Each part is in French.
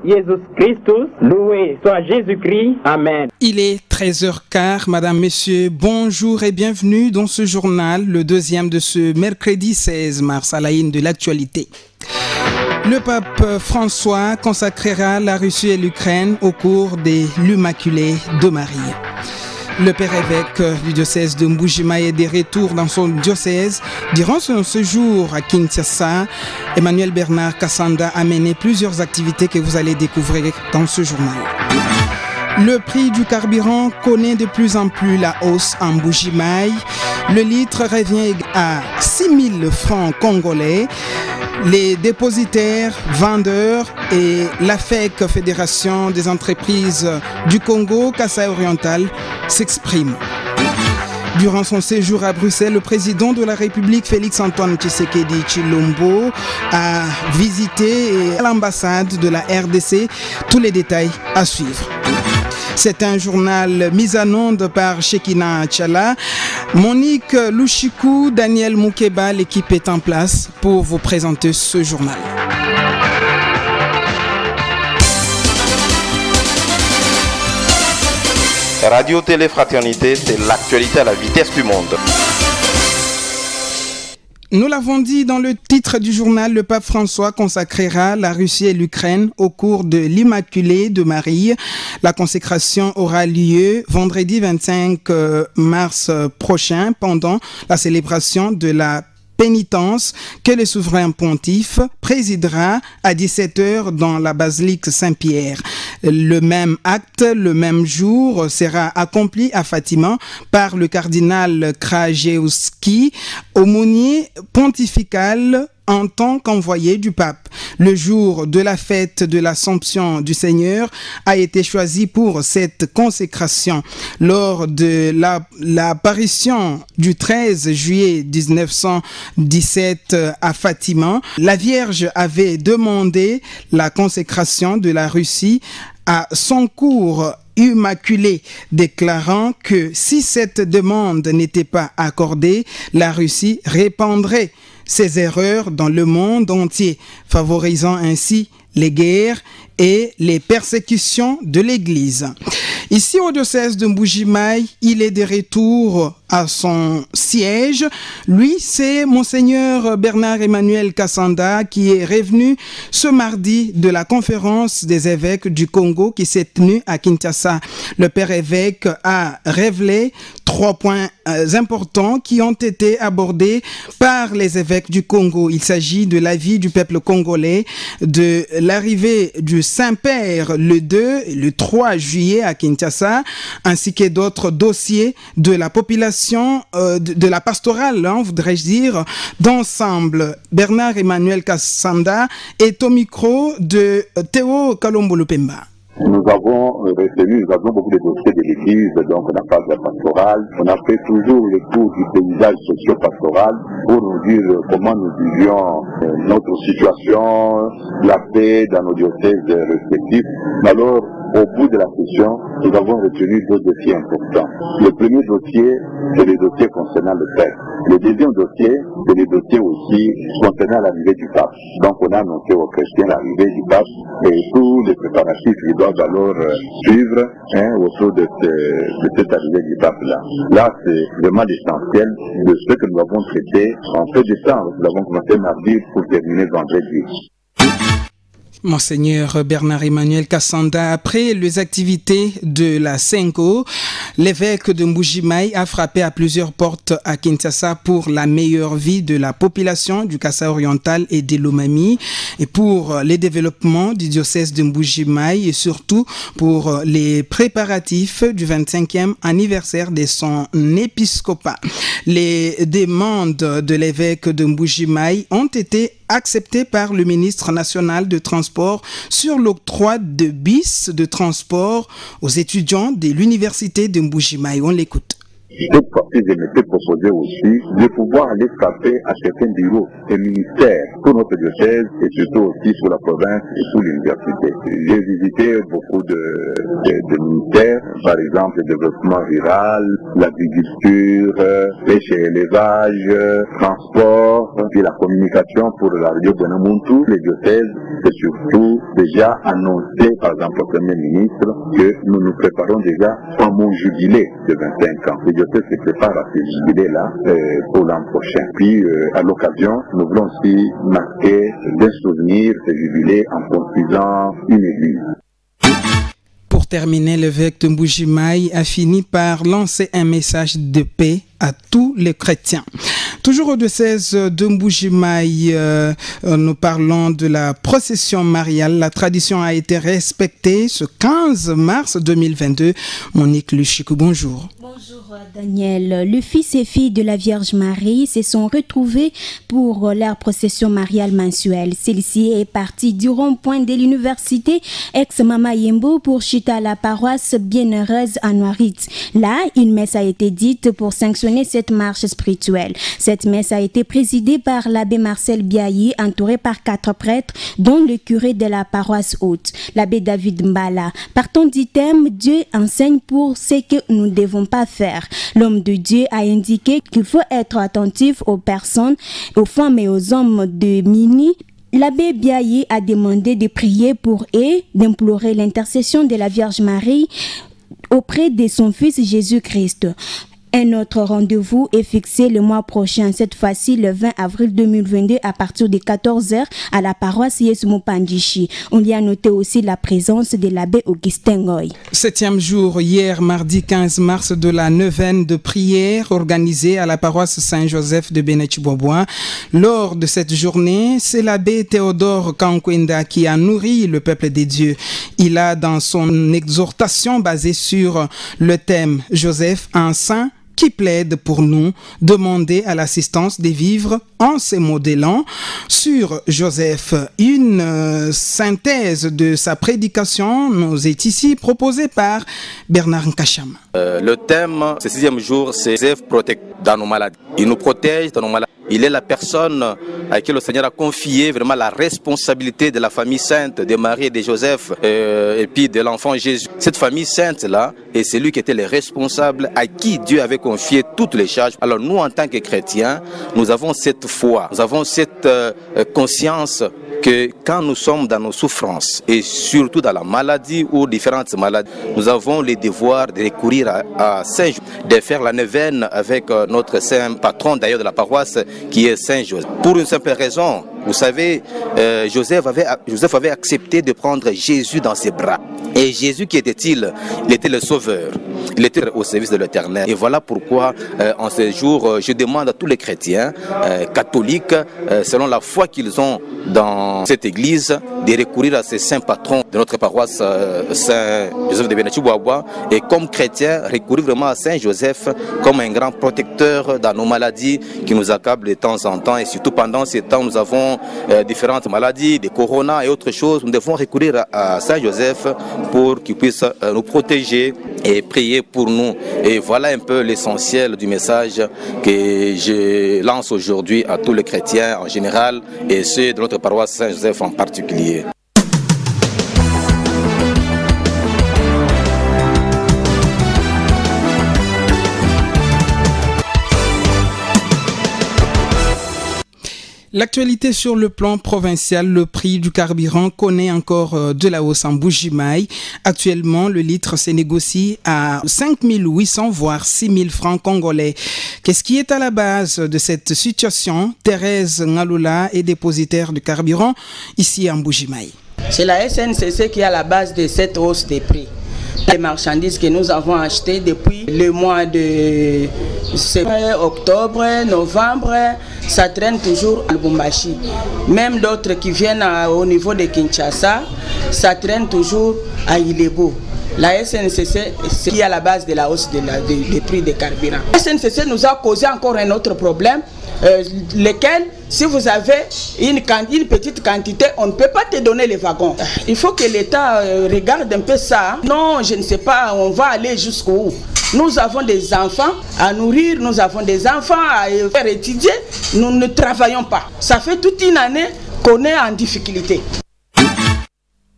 Jésus Christus, loué soit Jésus-Christ, Amen. Il est 13h15, Madame, Messieurs, bonjour et bienvenue dans ce journal, le deuxième de ce mercredi 16 mars à la une de l'actualité. Le pape François consacrera la Russie et l'Ukraine au cours de l'Immaculée de Marie. Le père évêque du diocèse de Mbuji-Mayi est de retour dans son diocèse. Durant son séjour à Kinshasa, Emmanuel Bernard Kassanda a mené plusieurs activités que vous allez découvrir dans ce journal. Le prix du carburant connaît de plus en plus la hausse en Mbuji-Mayi. Le litre revient à 6 000 francs congolais. Les dépositaires, vendeurs et la FEC, Fédération des entreprises du Congo, Kasaï oriental, s'expriment. Durant son séjour à Bruxelles, le président de la République, Félix-Antoine Tshisekedi Tshilombo, a visité l'ambassade de la RDC. Tous les détails à suivre. C'est un journal mis en onde par Shekina Tchala. Monique Louchikou, Daniel Moukeba, l'équipe est en place pour vous présenter ce journal. Radio Télé Fraternité, c'est l'actualité à la vitesse du monde. Nous l'avons dit dans le titre du journal, le pape François consacrera la Russie et l'Ukraine au cours de l'Immaculée de Marie. La consécration aura lieu vendredi 25 mars prochain pendant la célébration de la pénitence que le souverain pontife présidera à 17h dans la basilique Saint-Pierre. Le même acte, le même jour, sera accompli à Fatima par le cardinal Krajewski, aumônier pontifical en tant qu'envoyé du pape. Le jour de la fête de l'Assomption du Seigneur a été choisi pour cette consécration. Lors de l'apparition du 13 juillet 1917 à Fatima, la Vierge avait demandé la consécration de la Russie à son cours immaculé, déclarant que si cette demande n'était pas accordée, la Russie répandrait ses erreurs dans le monde entier, favorisant ainsi les guerres et les persécutions de l'Église. Ici au diocèse de Mbuji-Mayi, il est de retour à son siège. Lui, c'est Monseigneur Bernard-Emmanuel Kassanda qui est revenu ce mardi de la conférence des évêques du Congo qui s'est tenue à Kinshasa. Le père évêque a révélé 3 points importants qui ont été abordés par les évêques du Congo. Il s'agit de la vie du peuple congolais, de l'arrivée du Saint-Père le 2 et le 3 juillet à Kinshasa, ainsi que d'autres dossiers de la population, de la pastorale, voudrais-je dire, d'ensemble. Bernard-Emmanuel Kassanda est au micro de Théo Kalombo-Lupemba. Nous avons beaucoup de dossiers de l'Église, donc on a pas de pastoral. On a fait toujours le tour du paysage socio-pastoral pour nous dire comment nous vivions notre situation, la paix dans nos diocèses respectifs. Alors, au bout de la session, nous avons retenu 2 dossiers importants. Le premier dossier, c'est le dossier concernant le père. Le deuxième dossier, c'est le dossier aussi concernant l'arrivée du pape. Donc on a annoncé aux chrétiens l'arrivée du pape et tous les préparatifs qui doivent alors suivre autour de cette arrivée du pape-là. Là, c'est vraiment l'essentiel de ce que nous avons traité en peu de temps. Nous avons commencé mardi pour terminer vendredi. Monseigneur Bernard-Emmanuel Kassanda, après les activités de la Sengo, l'évêque de Mbuji-Mayi a frappé à plusieurs portes à Kinshasa pour la meilleure vie de la population du Kasaï oriental et de l'Omami et pour les développements du diocèse de Mbuji-Mayi et surtout pour les préparatifs du 25e anniversaire de son épiscopat. Les demandes de l'évêque de Mbuji-Mayi ont été acceptées par le ministre national de Transport sur l'octroi de bis de transport aux étudiants de l'université de Mbuji-Mayi. On l'écoute. Cette fois-ci, je m'étais proposé aussi de pouvoir aller frapper à certains bureaux et ministères pour notre diocèse et surtout aussi sur la province et sur l'université. J'ai visité beaucoup de ministères, par exemple le développement rural, l'agriculture, pêche et élevage, transport, puis la communication pour la radio Buenamuntu. Les diocèses, c'est surtout déjà annoncé par exemple au Premier ministre que nous nous préparons déjà à mon jubilé de 25 ans. Les diocèses se préparent à ce jubilé-là pour l'an prochain. Puis à l'occasion, nous voulons aussi marquer des souvenirs ce jubilé en construisant une église. Pour terminer, l'évêque de Mbuji-Mayi a fini par lancer un message de paix à tous les chrétiens. Toujours au diocèse de Mbuji-Mayi, nous parlons de la procession mariale. La tradition a été respectée ce 15 mars 2022. Monique Luchikou, bonjour. Bonjour Daniel. Le fils et fille de la Vierge Marie se sont retrouvés pour leur procession mariale mensuelle. Celle-ci est partie du rond-point de l'université ex-Mama Yembo pour chuter à la paroisse Bienheureuse à Noirit. Là, une messe a été dite pour sanctionner cette marche spirituelle. Cette messe a été présidée par l'abbé Marcel Biayi, entouré par 4 prêtres, dont le curé de la paroisse haute, l'abbé David Mbala. Partant du thème, Dieu enseigne pour ce que nous ne devons pas faire. L'homme de Dieu a indiqué qu'il faut être attentif aux personnes, aux femmes et aux hommes de Mini. L'abbé Biayi a demandé de prier pour eux, d'implorer l'intercession de la Vierge Marie auprès de son Fils Jésus-Christ. Un autre rendez-vous est fixé le mois prochain, cette fois-ci le 20 avril 2022 à partir de 14h à la paroisse Yesumu Pandichi. On y a noté aussi la présence de l'abbé Augustin Goy. 7e jour, hier mardi 15 mars de la neuvaine de prière organisée à la paroisse Saint-Joseph de Benetchibobois. Lors de cette journée, c'est l'abbé Théodore Kankwenda qui a nourri le peuple des dieux. Il a dans son exhortation basée sur le thème Joseph, un saint qui plaide pour nous, demander à l'assistance de vivre en se modelant sur Joseph. Une synthèse de sa prédication nous est ici proposée par Bernard Nkacham. Le thème, ce 6e jour, c'est Joseph protège dans nos maladies. Il nous protège dans nos maladies. Il est la personne à qui le Seigneur a confié vraiment la responsabilité de la famille sainte, de Marie et de Joseph, et puis de l'enfant Jésus. Cette famille sainte-là, et c'est lui qui était le responsable, à qui Dieu avait confié toutes les charges. Alors nous, en tant que chrétiens, nous avons cette foi, nous avons cette conscience que quand nous sommes dans nos souffrances, et surtout dans la maladie ou différentes maladies, nous avons le devoir de recourir à Saint Joseph, de faire la neuvaine avec notre saint patron d'ailleurs de la paroisse, qui est Saint Joseph. Pour une simple raison, vous savez, Joseph avait accepté de prendre Jésus dans ses bras. Et Jésus, qui était-il? Il était le Sauveur. Il était au service de l'Éternel. Et voilà pourquoi, en ce jour, je demande à tous les chrétiens catholiques, selon la foi qu'ils ont dans cette église, de recourir à ces saints patrons de notre paroisse, Saint Joseph de Benetchibobois, et comme chrétiens, recourir vraiment à Saint Joseph comme un grand protecteur dans nos maladies qui nous accablent de temps en temps. Et surtout pendant ces temps, nous avons différentes maladies, des corona et autres choses. Nous devons recourir à Saint Joseph pour qu'il puisse nous protéger et prier pour nous. Et voilà un peu l'essentiel du message que je lance aujourd'hui à tous les chrétiens en général et ceux de notre paroisse Saint-Joseph en particulier. L'actualité sur le plan provincial, le prix du carburant connaît encore de la hausse en Mbuji-Mayi. Actuellement, le litre se négocie à 5 800 voire 6 000 francs congolais. Qu'est-ce qui est à la base de cette situation? Thérèse Ngalula est dépositaire du carburant ici en Mbuji-Mayi. C'est la SNCC qui est à la base de cette hausse des prix. Les marchandises que nous avons achetées depuis le mois de octobre, novembre, ça traîne toujours à Lubumbashi. Même d'autres qui viennent au niveau de Kinshasa, ça traîne toujours à Ilebo. La SNCC, c'est qui est à la base de la hausse des prix des carburants. La SNCC nous a causé encore un autre problème, lequel, si vous avez une petite quantité, on ne peut pas te donner les wagons. Il faut que l'État regarde un peu ça. Non, je ne sais pas, on va aller jusqu'où. Nous avons des enfants à nourrir, nous avons des enfants à faire étudier. Nous ne travaillons pas. Ça fait toute une année qu'on est en difficulté.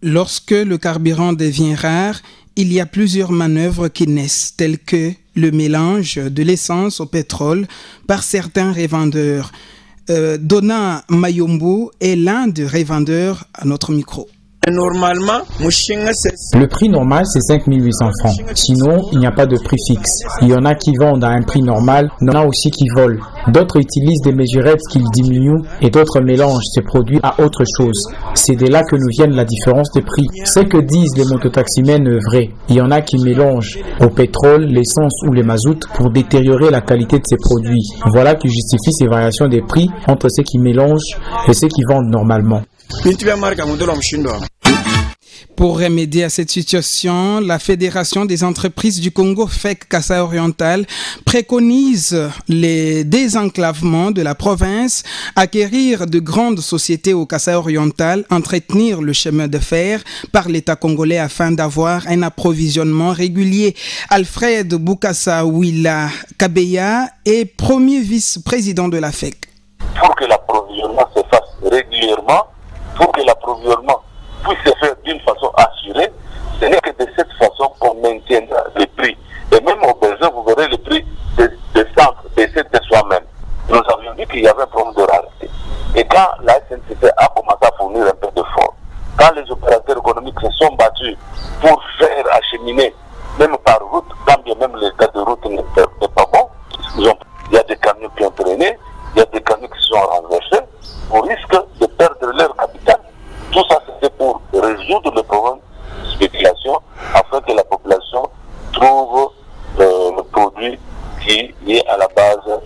Lorsque le carburant devient rare, il y a plusieurs manœuvres qui naissent, telles que le mélange de l'essence au pétrole par certains revendeurs. Donna Mayombo est l'un des revendeurs à notre micro. Normalement, le prix normal c'est 5800 francs. Sinon, il n'y a pas de prix fixe. Il y en a qui vendent à un prix normal, il y en a aussi qui volent. D'autres utilisent des mesurettes qu'ils diminuent et d'autres mélangent ces produits à autre chose. C'est de là que nous viennent la différence de prix. Ce que disent les mototaximens est vrai. Il y en a qui mélangent au pétrole, l'essence ou les mazoutes pour détériorer la qualité de ces produits. Voilà qui justifie ces variations des prix entre ceux qui mélangent et ceux qui vendent normalement. Pour remédier à cette situation, la Fédération des entreprises du Congo FEC Kasaï oriental préconise les désenclavements de la province, acquérir de grandes sociétés au Kasaï oriental, entretenir le chemin de fer par l'État congolais afin d'avoir un approvisionnement régulier. Alfred Boukassa Willa Kabeya est premier vice-président de la FEC. Pour que l'approvisionnement se fasse régulièrement, pour que l'approvisionnement puisse se faire d'une façon assurée, ce n'est que de cette façon qu'on maintiendra les prix. Et même au besoin, vous verrez le prix descendre, baisser de soi-même. Nous avions dit qu'il y avait un problème de rareté. Et quand la SNCC a commencé à fournir un peu d'efforts, quand les opérateurs économiques se sont battus pour faire acheminer, même par route, quand bien même l'état de route n'est pas bon, il y a des camions qui ont traîné, il y a des camions qui sont renversés, au risque de perdre leur capital. Tout ça, c'était pour résoudre le problème de spéculation afin que la population trouve le produit qui est à la base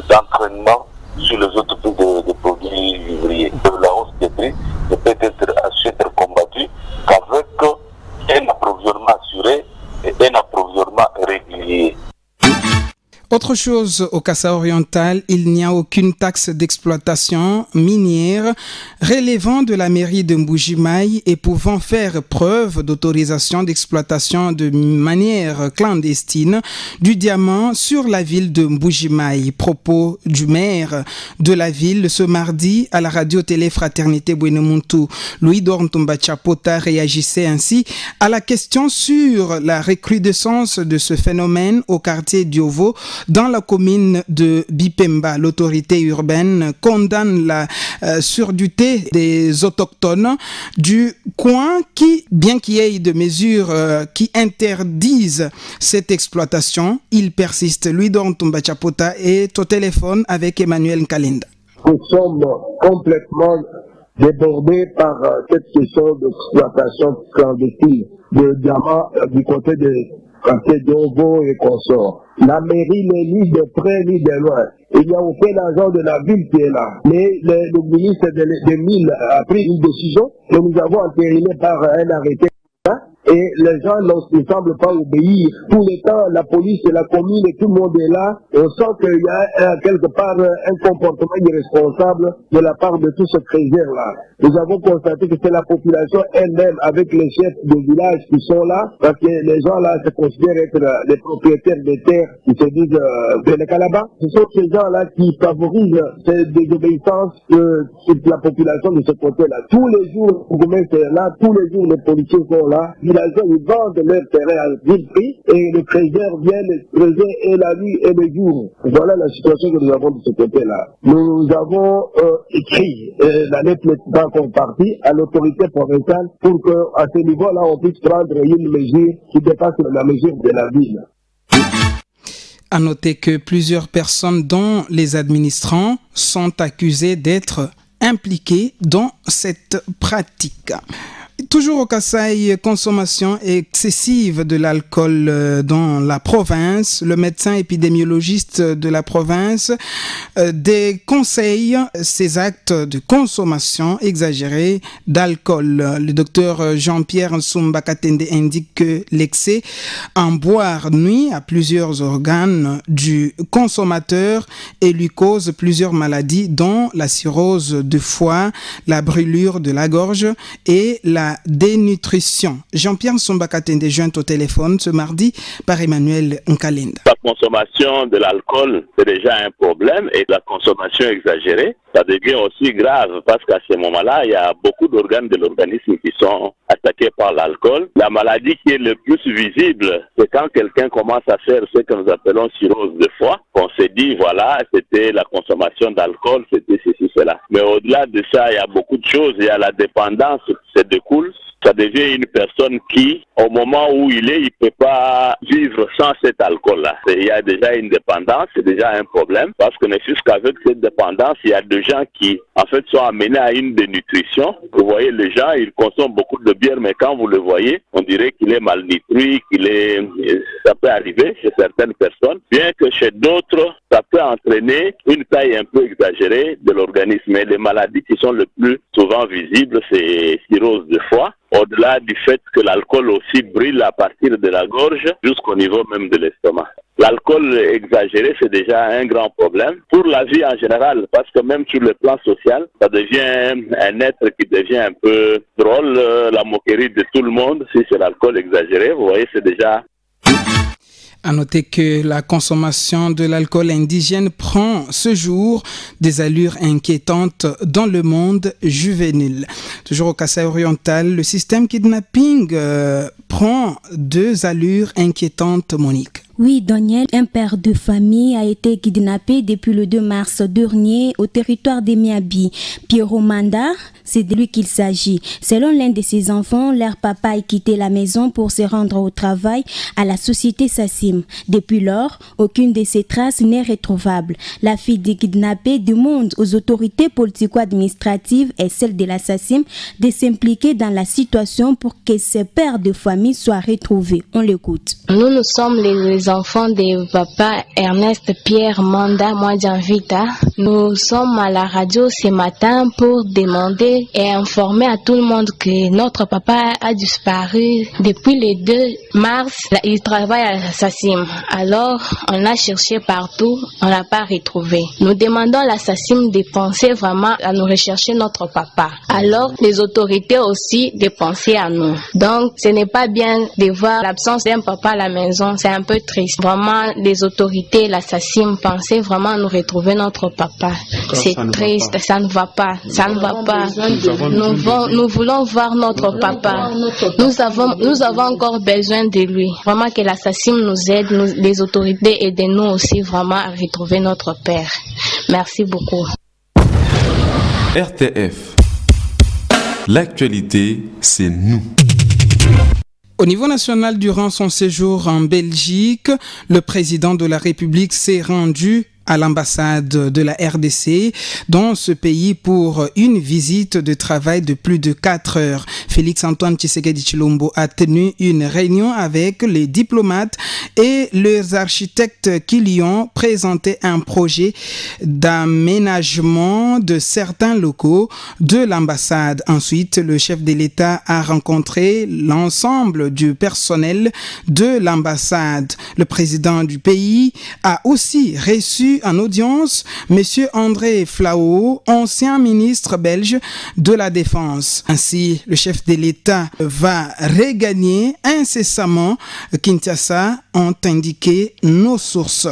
d'entraînement sur les autres prix de produits vivriers. La hausse des prix ne peut être combattue qu'avec un approvisionnement assuré et un approvisionnement régulier. Autre chose au Kasaï oriental, il n'y a aucune taxe d'exploitation minière relevant de la mairie de Mbuji-Mayi et pouvant faire preuve d'autorisation d'exploitation de manière clandestine du diamant sur la ville de Mbuji-Mayi. Propos du maire de la ville ce mardi à la radio-télé Fraternité Bwenemuntu. Louis Dorntumba Chapota réagissait ainsi à la question sur la recrudescence de ce phénomène au quartier d'Iovo, dans la commune de Bipemba. L'autorité urbaine condamne la surdité des autochtones du coin qui, bien qu'il y ait de mesures qui interdisent cette exploitation, il persiste. Louis Dorntumba Chapota est au téléphone avec Emmanuel Kalenda. Nous sommes complètement débordés par cette question d'exploitation clandestine de diamants du côté de quartier d'Iovo et consorts. La mairie n'est ni de près ni de loin. Il n'y a aucun agent de la ville qui est là. Mais le ministre des Mines a pris une décision que nous avons entérinée par un arrêté. Et les gens ne semblent pas obéir. Tout le temps, la police et la commune et tout le monde est là. On sent qu'il y a quelque part un comportement irresponsable de la part de tout ce trésor-là. Nous avons constaté que c'est la population elle-même, avec les chefs de village qui sont là, parce que les gens là se considèrent être les propriétaires des terres qui se disent Benekalaba. Ce sont ces gens-là qui favorisent cette désobéissance de la population de ce côté-là. Tous les jours, le gouvernement est là, tous les jours, les policiers sont là. Ils vendent leur terrain à vil prix et les trésors viennent creuser et la nuit et le jour. Voilà la situation que nous avons de ce côté-là. Nous avons écrit la lettre n'est pas encore partie à l'autorité provinciale pour qu'à ce niveau-là, on puisse prendre une mesure qui dépasse la mesure de la ville. À noter que plusieurs personnes, dont les administrants, sont accusées d'être impliquées dans cette pratique. Toujours au Kasaï, consommation excessive de l'alcool dans la province. Le médecin épidémiologiste de la province déconseille ces actes de consommation exagérée d'alcool. Le docteur Jean-Pierre Nsumba Katende indique que l'excès en boire nuit à plusieurs organes du consommateur et lui cause plusieurs maladies dont la cirrhose du foie, la brûlure de la gorge et la la dénutrition. Jean-Pierre Sombakatende joint au téléphone ce mardi par Emmanuel Nkalenda. La consommation de l'alcool, c'est déjà un problème, et la consommation exagérée, ça devient aussi grave parce qu'à ce moment-là, il y a beaucoup d'organes de l'organisme qui sont attaqués par l'alcool. La maladie qui est le plus visible, c'est quand quelqu'un commence à faire ce que nous appelons cirrhose de foie, qu'on se dit, voilà, c'était la consommation d'alcool, c'était ceci, cela. Mais au-delà de ça, il y a beaucoup de choses. Il y a la dépendance qui se découle. Ça devient une personne qui, au moment où il peut pas vivre sans cet alcool-là. Il y a déjà une dépendance, c'est déjà un problème, parce que ne fût-ce qu'avec cette dépendance, il y a des gens qui, en fait, sont amenés à une dénutrition. Vous voyez, les gens, ils consomment beaucoup de bière, mais quand vous le voyez, on dirait qu'il est malnutri, ça peut arriver chez certaines personnes, bien que chez d'autres, ça peut entraîner une taille un peu exagérée de l'organisme. Mais les maladies qui sont le plus souvent visibles, c'est cirrhose de foie. Au-delà du fait que l'alcool aussi brûle à partir de la gorge jusqu'au niveau même de l'estomac. L'alcool exagéré, c'est déjà un grand problème pour la vie en général, parce que même sur le plan social, ça devient un être qui devient un peu drôle, la moquerie de tout le monde. Si c'est l'alcool exagéré, vous voyez, c'est déjà... À noter que la consommation de l'alcool indigène prend ce jour des allures inquiétantes dans le monde juvénile. Toujours au Kasaï oriental, le système kidnapping prend 2 allures inquiétantes, Monique. Oui, Daniel, un père de famille a été kidnappé depuis le 2 mars dernier au territoire des Miabi. Pierrot Manda, c'est de lui qu'il s'agit. Selon l'un de ses enfants, leur papa a quitté la maison pour se rendre au travail à la société Sassim. Depuis lors, aucune de ses traces n'est retrouvable. La fille du kidnappé demande aux autorités politico-administratives et celles de la Sassim de s'impliquer dans la situation pour que ce père de famille soit retrouvé. On l'écoute. Nous sommes les enfants de papa Ernest Pierre Manda Mwadjanvita. Nous sommes à la radio ce matin pour demander et informer à tout le monde que notre papa a disparu depuis le 2 mars. Il travaille à la Sassim. Alors, on a cherché partout, on l'a pas retrouvé. Nous demandons à la Sassim de penser vraiment à nous rechercher notre papa. Alors, les autorités aussi de penser à nous. Donc, ce n'est pas bien de voir l'absence d'un papa à la maison. C'est un peu triste. Vraiment, les autorités, la Sassim, pensaient vraiment à nous retrouver notre papa. C'est triste, ça ne va pas. Ça ne va pas. Nous voulons voir notre papa. Nous avons encore besoin de lui. Vraiment que la Sassim nous aide, les autorités aident-nous aussi vraiment à retrouver notre père. Merci beaucoup. RTF. L'actualité, c'est nous. Au niveau national, durant son séjour en Belgique, le président de la République s'est rendu à l'ambassade de la RDC dans ce pays pour une visite de travail de plus de 4 heures. Félix-Antoine Tshisekedi Tshilombo a tenu une réunion avec les diplomates et les architectes qui lui ont présenté un projet d'aménagement de certains locaux de l'ambassade. Ensuite, le chef de l'État a rencontré l'ensemble du personnel de l'ambassade. Le président du pays a aussi reçu en audience Monsieur André Flau, ancien ministre belge de la Défense. Ainsi, le chef de l'État va regagner incessamment Kinshasa, ont indiqué nos sources.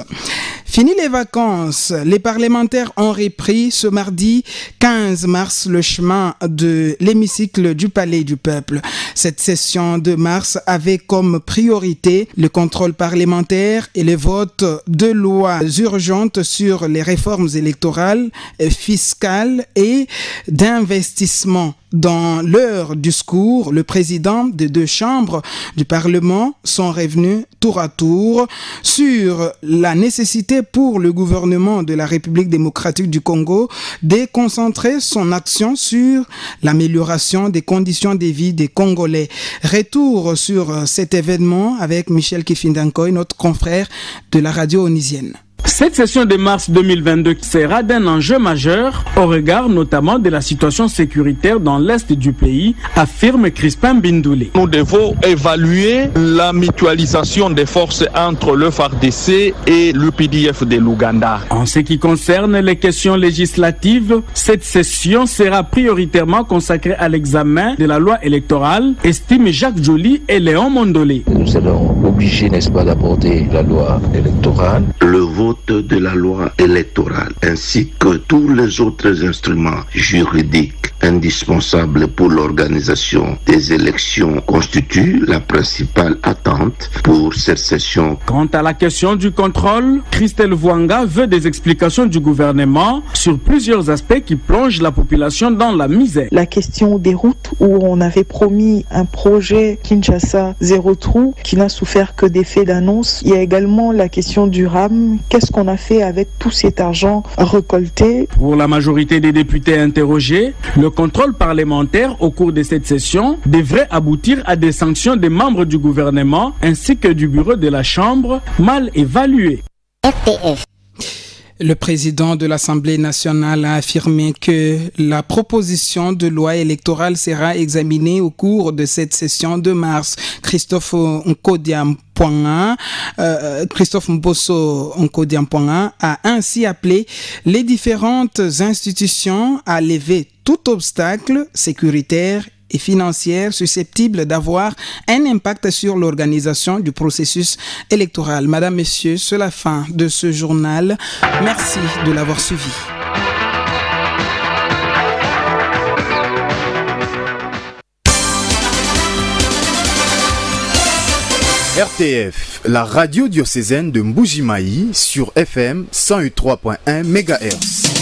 Fini les vacances, les parlementaires ont repris ce mardi 15 mars le chemin de l'hémicycle du Palais du Peuple. Cette session de mars avait comme priorité le contrôle parlementaire et le vote de lois urgentes sur les réformes électorales, fiscales et d'investissement. Dans leur discours, le président des 2 chambres du Parlement sont revenus tour à tour sur la nécessité pour le gouvernement de la République démocratique du Congo de concentrer son action sur l'amélioration des conditions de vie des Congolais. Retour sur cet événement avec Michel Kifindankoy, notre confrère de la radio onisienne. Cette session de mars 2022 sera d'un enjeu majeur au regard notamment de la situation sécuritaire dans l'est du pays, affirme Crispin Bindoulé. Nous devons évaluer la mutualisation des forces entre le FARDC et l'UPDF de l'Ouganda. En ce qui concerne les questions législatives, cette session sera prioritairement consacrée à l'examen de la loi électorale, estime Jacques Joly et Léon Mondolé. Nous serons obligés, n'est-ce pas, d'aborder la loi électorale. Le vote de la loi électorale ainsi que tous les autres instruments juridiques indispensables pour l'organisation des élections constituent la principale attente pour cette session. Quant à la question du contrôle, Christelle Vouanga veut des explications du gouvernement sur plusieurs aspects qui plongent la population dans la misère. La question des routes où on avait promis un projet Kinshasa zéro trou qui n'a souffert que d'effets d'annonce. Il y a également la question du RAM. Qu'est-ce qu'on a fait avec tout cet argent récolté? Pour la majorité des députés interrogés, le contrôle parlementaire au cours de cette session devrait aboutir à des sanctions des membres du gouvernement ainsi que du bureau de la Chambre mal évaluées. RTF. Le président de l'Assemblée nationale a affirmé que la proposition de loi électorale sera examinée au cours de cette session de mars. Christophe Mbosso Nkodiampoanga a ainsi appelé les différentes institutions à lever tout obstacle sécuritaire et financière susceptible d'avoir un impact sur l'organisation du processus électoral. Madame, Messieurs, c'est la fin de ce journal. Merci de l'avoir suivi. RTF, la radio diocésaine de Mbuji-Mayi sur FM 103.1 MHz.